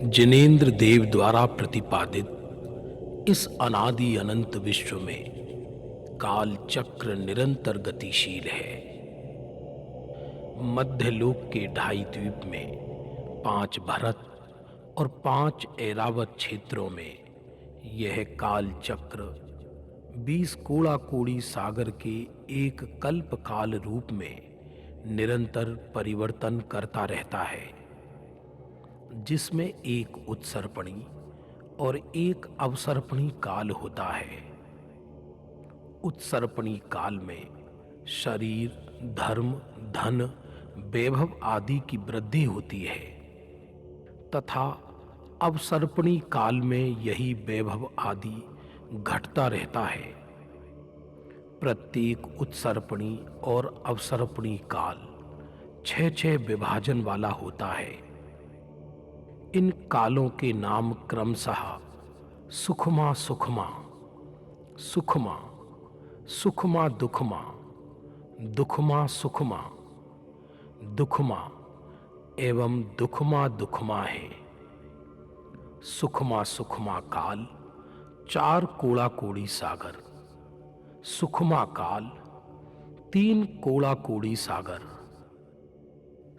जिनेंद्र देव द्वारा प्रतिपादित इस अनादि अनंत विश्व में काल चक्र निरंतर गतिशील है। मध्यलोक के 2.5 द्वीप में 5 भरत और 5 ऐरावत क्षेत्रों में यह काल चक्र 20 कोड़ाकोड़ी सागर के एक कल्प काल रूप में निरंतर परिवर्तन करता रहता है, जिसमें एक उत्सर्पणी और एक अवसर्पणी काल होता है। उत्सर्पणी काल में शरीर, धर्म, धन, वैभव आदि की वृद्धि होती है तथा अवसर्पणी काल में यही वैभव आदि घटता रहता है। प्रत्येक उत्सर्पणी और अवसर्पणी काल 6 विभाजन वाला होता है। इन कालों के नाम क्रमशः सुखमा सुखमा, सुखमा, सुखमा दुखमा, दुखमा सुखमा, दुखमा एवं दुखमा दुखमा है। सुखमा सुखमा काल 4 कोड़ाकोड़ी सागर, सुखमा काल 3 कोड़ाकोड़ी सागर,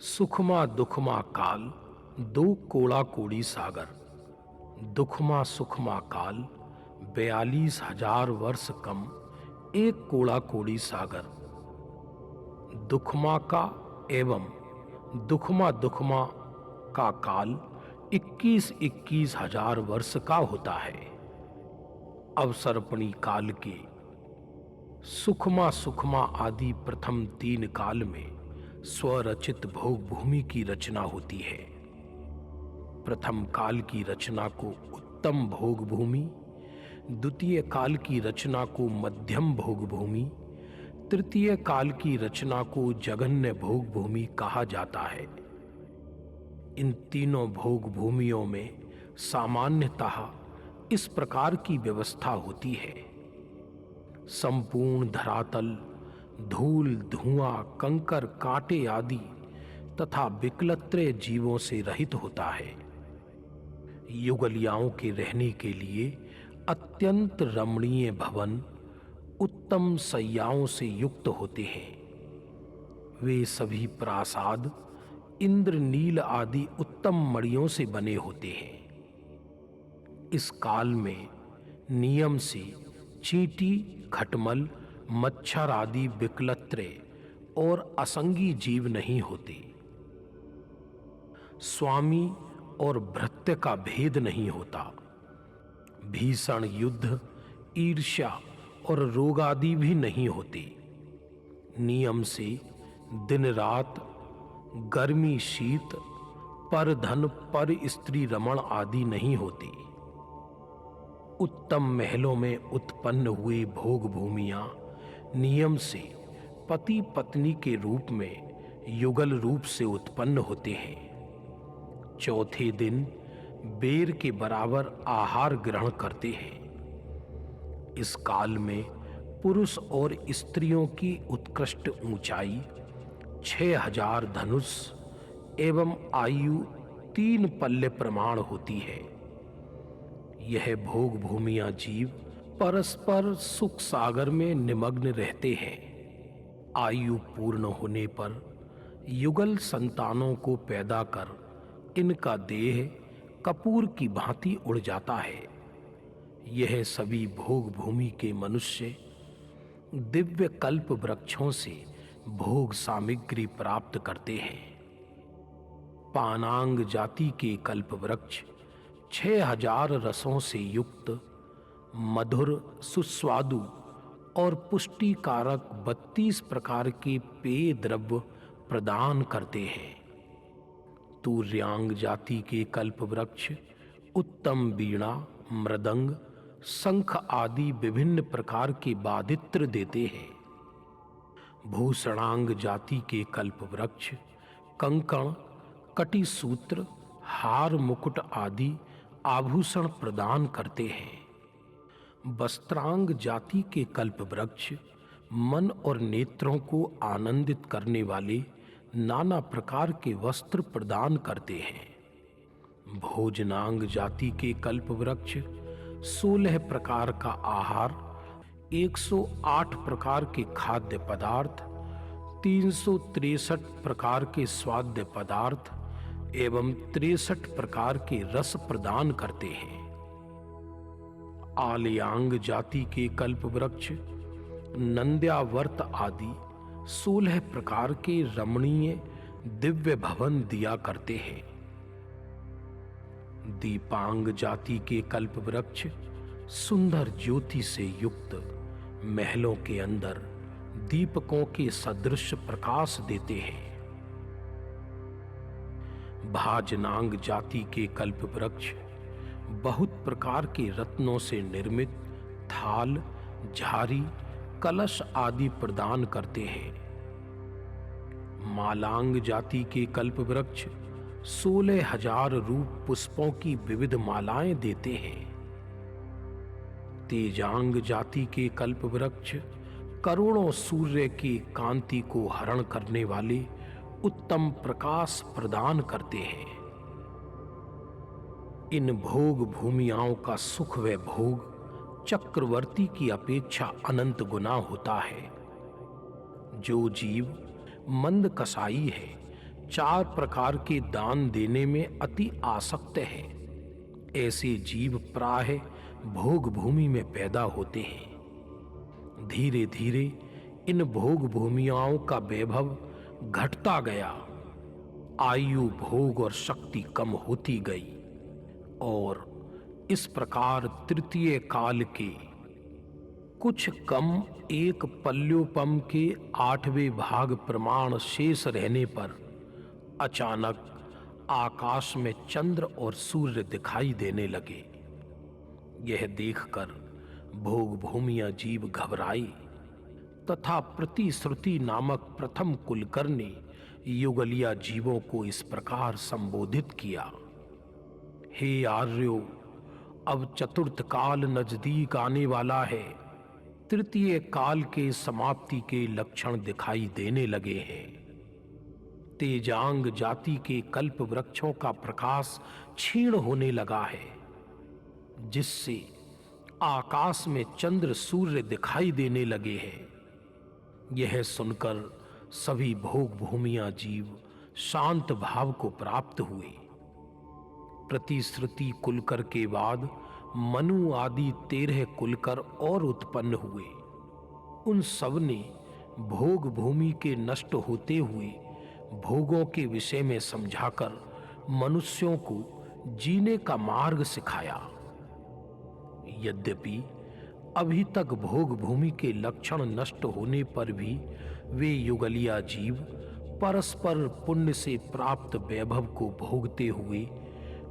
सुखमा दुखमा काल 2 कोड़ाकोड़ी सागर, दुखमा सुखमा काल 42,000 वर्ष कम 1 कोड़ाकोड़ी सागर, दुखमा का एवं दुखमा दुखमा का काल 21 हजार वर्ष का होता है। अवसर्पणी काल के सुखमा सुखमा आदि प्रथम 3 काल में स्वरचित भोग भूमि की रचना होती है। प्रथम काल की रचना को उत्तम भोग भूमि, द्वितीय काल की रचना को मध्यम भोग भूमि, तृतीय काल की रचना को जघन्य भोग भूमि कहा जाता है। इन तीनों भोग भूमियों में सामान्यतः इस प्रकार की व्यवस्था होती है। संपूर्ण धरातल धूल, धुआं, कंकर, कांटे आदि तथा विकलत्रय जीवों से रहित होता है। युगलियाओं के रहने के लिए अत्यंत रमणीय भवन उत्तम शैयाओं से युक्त होते हैं। वे सभी प्रासाद इंद्रनील आदि उत्तम मणियों से बने होते हैं। इस काल में नियम से चींटी, खटमल, मच्छर आदि विकलत्रय और असंगी जीव नहीं होते। स्वामी और भृत्य का भेद नहीं होता। भीषण युद्ध, ईर्ष्या और रोग आदि भी नहीं होते। नियम से दिन रात, गर्मी शीत, पर धन पर स्त्री रमण आदि नहीं होते। उत्तम महलों में उत्पन्न हुए भोग भूमियां नियम से पति पत्नी के रूप में युगल रूप से उत्पन्न होते हैं। चौथे दिन बेर के बराबर आहार ग्रहण करते हैं। इस काल में पुरुष और स्त्रियों की उत्कृष्ट ऊंचाई 6,000 धनुष एवं आयु 3 पल्ले प्रमाण होती है। यह भोग भूमियां जीव परस्पर सुख सागर में निमग्न रहते हैं। आयु पूर्ण होने पर युगल संतानों को पैदा कर इनका देह कपूर की भांति उड़ जाता है। यह सभी भोग भूमि के मनुष्य दिव्य कल्प वृक्षों से भोग सामग्री प्राप्त करते हैं। पानांग जाति के कल्प वृक्ष 6,000 रसों से युक्त मधुर, सुस्वादु और पुष्टिकारक 32 प्रकार के पेय द्रव्य प्रदान करते हैं। तूर्यांग जाति के कल्प वृक्ष उत्तम वीणा, मृदंग, शंख आदि विभिन्न प्रकार के वादित्र देते हैं। भूषणांग जाति के कल्प वृक्ष कंकण, कटिसूत्र, हार, मुकुट आदि आभूषण प्रदान करते हैं। वस्त्रांग जाति के कल्प वृक्ष मन और नेत्रों को आनंदित करने वाले नाना प्रकार के वस्त्र प्रदान करते हैं। भोजनांग जाति के कल्प वृक्ष 16 प्रकार का आहार, 108 प्रकार के खाद्य पदार्थ, 363 प्रकार के स्वाद्य पदार्थ एवं 63 प्रकार के रस प्रदान करते हैं। आलयांग जाति के कल्प वृक्ष नंद्यावर्त आदि 16 प्रकार के रमणीय दिव्य भवन दिया करते हैं। दीपांग जाति के कल्प वृक्ष सुंदर ज्योति से युक्त महलों के अंदर दीपकों के सदृश प्रकाश देते हैं। भाजनांग जाति के कल्प वृक्ष बहुत प्रकार के रत्नों से निर्मित थाल, झारी, कलश आदि प्रदान करते हैं। मालांग जाति के कल्प वृक्ष 16,000 रूप पुष्पों की विविध मालाएं देते हैं। तेजांग जाति के कल्प वृक्ष करोड़ों सूर्य की कांति को हरण करने वाले उत्तम प्रकाश प्रदान करते हैं। इन भोग भूमियाओं का सुख व भोग चक्रवर्ती की अपेक्षा अनंत गुना होता है। जो जीव मंद कसाई है, 4 प्रकार के दान देने में अति आसक्त है, ऐसे जीव प्रायः भोग भूमि में पैदा होते हैं। धीरे धीरे इन भोग भूमियाओं का वैभव घटता गया, आयु, भोग और शक्ति कम होती गई और इस प्रकार तृतीय काल के कुछ कम एक पल्योपम के 8वें भाग प्रमाण शेष रहने पर अचानक आकाश में चंद्र और सूर्य दिखाई देने लगे। यह देखकर भोग भूमिया जीव घबराई तथा प्रतिश्रुति नामक प्रथम कुलकर ने युगलिया जीवों को इस प्रकार संबोधित किया। हे आर्यो, अब चतुर्थ काल नजदीक आने वाला है। तृतीय काल के समाप्ति के लक्षण दिखाई देने लगे हैं। तेजांग जाति के कल्प वृक्षों का प्रकाश क्षीण होने लगा है, जिससे आकाश में चंद्र सूर्य दिखाई देने लगे हैं। यह सुनकर सभी भोग भूमिया जीव शांत भाव को प्राप्त हुए। प्रतिश्रुति कुलकर के बाद मनु आदि 13 कुलकर और उत्पन्न हुए। उन सब ने भोग भूमि के नष्ट होते हुए भोगों के विषय में समझाकर मनुष्यों को जीने का मार्ग सिखाया। यद्यपि अभी तक भोग भूमि के लक्षण नष्ट होने पर भी वे युगलिया जीव परस्पर पुण्य से प्राप्त वैभव को भोगते हुए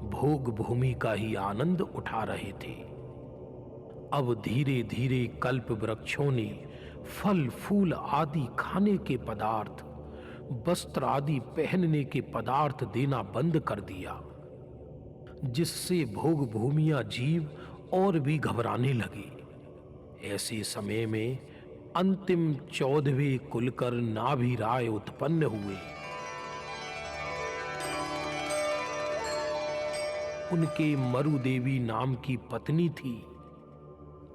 भोग भूमि का ही आनंद उठा रहे थे। अब धीरे धीरे कल्प वृक्षों ने फल फूल आदि खाने के पदार्थ, वस्त्र आदि पहनने के पदार्थ देना बंद कर दिया, जिससे भोग भूमिया जीव और भी घबराने लगे। ऐसे समय में अंतिम 14वें कुलकर नाभिराय उत्पन्न हुए। उनके मरुदेवी नाम की पत्नी थी।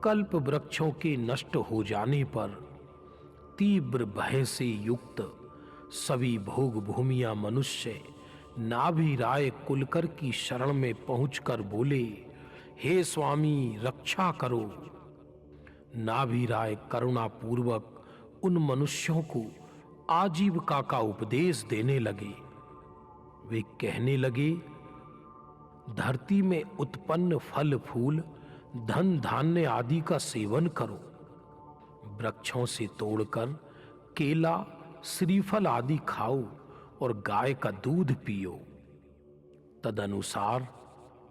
कल्प वृक्षों के नष्ट हो जाने पर तीव्र भय से युक्त सभी भोग भूमिया मनुष्य नाभिराय कुलकर की शरण में पहुंचकर बोले, हे स्वामी, रक्षा करो। नाभिराय करुणा पूर्वक उन मनुष्यों को आजीविका का उपदेश देने लगे। वे कहने लगे, धरती में उत्पन्न फल फूल, धन धान्य आदि का सेवन करो। वृक्षों से तोड़कर केला, श्रीफल आदि खाओ और गाय का दूध पियो। तदनुसार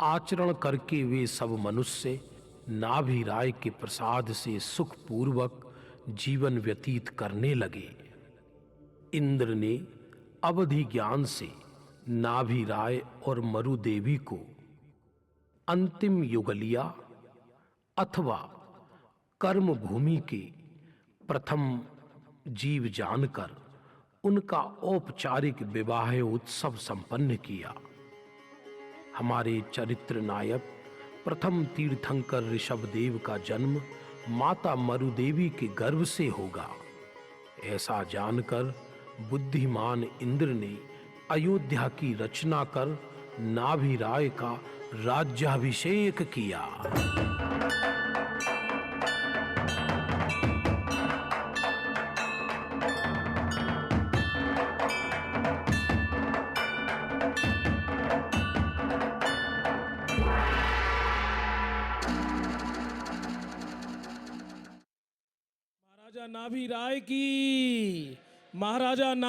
आचरण करके वे सब मनुष्य नाभिराय के प्रसाद से सुखपूर्वक जीवन व्यतीत करने लगे। इंद्र ने अवधि ज्ञान से नाभिराय और मरुदेवी को अंतिम युगलिया अथवा कर्म भूमि के प्रथम जीव जानकर उनका औपचारिक विवाह उत्सव संपन्न किया। हमारे चरित्र नायक प्रथम तीर्थंकर ऋषभदेव का जन्म माता मरुदेवी के गर्भ से होगा। ऐसा जानकर बुद्धिमान इंद्र ने अयोध्या की रचना कर नाभि राय का राज्याभिषेक किया। महाराजा नाभि राय की, महाराजा नाभि